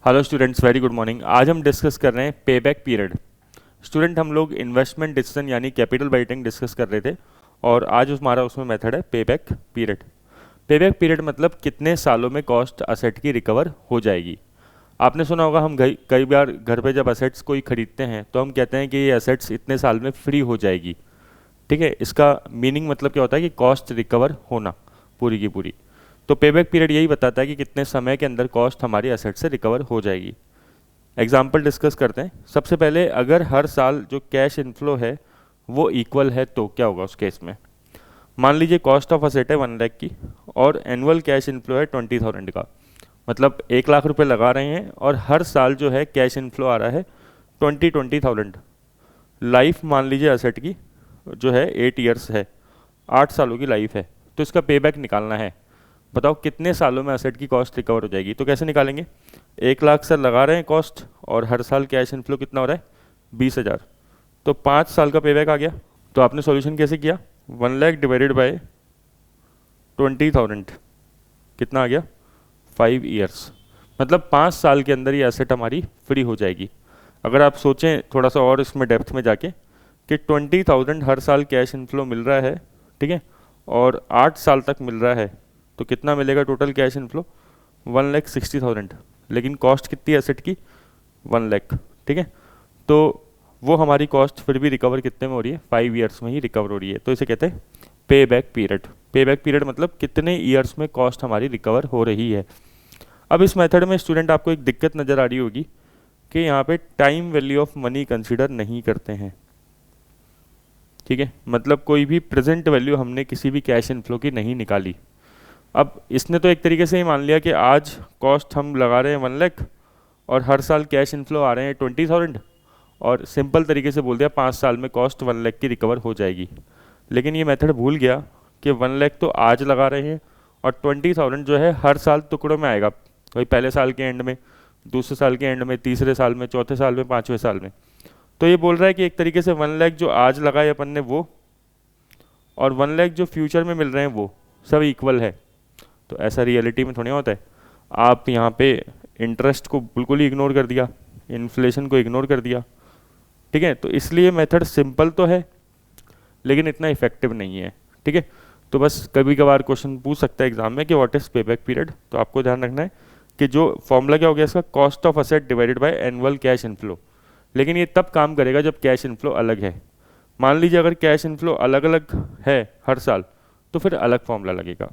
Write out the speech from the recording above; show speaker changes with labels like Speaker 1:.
Speaker 1: Hello students, very good morning. आज हम discuss कर रहे हैं पे बैक पीरियड। स्टूडेंट, हम लोग इन्वेस्टमेंट डिसीजन यानी कैपिटल बाइटिंग डिस्कस कर रहे थे और आज हमारा उसमें मेथड है पे बैक पीरियड। पे बैक पीरियड मतलब कितने सालों में कॉस्ट असेट की रिकवर हो जाएगी। आपने सुना होगा, हम कई बार घर पे जब असेट्स कोई खरीदते हैं तो हम कहते हैं कि ये असेट्स इतने साल में फ्री हो जाएगी। ठीक है, इसका मीनिंग मतलब क्या होता है कि कॉस्ट रिकवर होना पूरी की पूरी। तो पेबैक पीरियड यही बताता है कि कितने समय के अंदर कॉस्ट हमारी एसेट से रिकवर हो जाएगी। एग्जाम्पल डिस्कस करते हैं। सबसे पहले, अगर हर साल जो कैश इनफ्लो है वो इक्वल है तो क्या होगा उस केस में। मान लीजिए कॉस्ट ऑफ असेट है 1 लाख की और एनुअल कैश इनफ्लो है 20,000 का। मतलब 1 लाख रुपए लगा रहे हैं और हर साल जो है कैश इनफ्लो आ रहा है 20,000। लाइफ मान लीजिए असेट की जो है 8 ईयर्स है, 8 सालों की लाइफ है। तो इसका पेबैक निकालना है। बताओ कितने सालों में असेट की कॉस्ट रिकवर हो जाएगी। तो कैसे निकालेंगे। 1 लाख सर लगा रहे हैं कॉस्ट और हर साल कैश इनफ्लो कितना हो रहा है 20,000। तो 5 साल का पेबैक आ गया। तो आपने सॉल्यूशन कैसे किया, 1 लाख डिवाइडेड बाय 20,000 कितना आ गया 5 ईयर्स। मतलब 5 साल के अंदर ये एसेट हमारी फ्री हो जाएगी। अगर आप सोचें थोड़ा सा और इसमें डेप्थ में जाके कि 20,000 हर साल कैश इनफ्लो मिल रहा है, ठीक है, और 8 साल तक मिल रहा है, तो कितना मिलेगा टोटल कैश इनफ्लो 1,60,000। लेकिन कॉस्ट कितनी है एसेट की 1 लाख। ठीक है, तो वो हमारी कॉस्ट फिर भी रिकवर कितने में हो रही है 5 ईयर्स में ही रिकवर हो रही है। तो इसे कहते हैं पे बैक पीरियड। पे बैक पीरियड मतलब कितने ईयर्स में कॉस्ट हमारी रिकवर हो रही है। अब इस मेथड में स्टूडेंट आपको एक दिक्कत नज़र आ रही होगी कि यहाँ पे time value of money consider नहीं करते हैं। ठीक है, मतलब कोई भी प्रेजेंट वैल्यू हमने किसी भी कैश इनफ्लो की नहीं निकाली। अब इसने तो एक तरीके से ही मान लिया कि आज कॉस्ट हम लगा रहे हैं 1 लाख और हर साल कैश इनफ्लो आ रहे हैं 20,000, और सिंपल तरीके से बोल दिया 5 साल में कॉस्ट 1 लाख की रिकवर हो जाएगी। लेकिन ये मेथड भूल गया कि 1 लाख तो आज लगा रहे हैं और 20,000 जो है हर साल टुकड़ों में आएगा। वही पहले साल के एंड में, दूसरे साल के एंड में, तीसरे साल में, चौथे साल में, 5वें साल में। तो ये बोल रहा है कि एक तरीके से 1 लाख जो आज लगाए अपन ने वो और 1 लाख जो फ्यूचर में मिल रहे हैं वो सब इक्वल है। तो ऐसा रियलिटी में थोड़ी होता है। आप यहाँ पे इंटरेस्ट को बिल्कुल ही इग्नोर कर दिया, इन्फ्लेशन को इग्नोर कर दिया। ठीक है, तो इसलिए मेथड सिंपल तो है लेकिन इतना इफेक्टिव नहीं है। ठीक है, तो बस कभी कभार क्वेश्चन पूछ सकता है एग्जाम में कि व्हाट इज पेबैक पीरियड। तो आपको ध्यान रखना है कि जो फॉर्मूला क्या हो गया इसका, cost of asset divided by annual cash inflow. लेकिन ये तब काम करेगा जब कैश इनफ्लो अलग है। मान लीजिए अगर कैश इनफ्लो अलग अलग है हर साल तो फिर अलग फॉर्मूला लगेगा।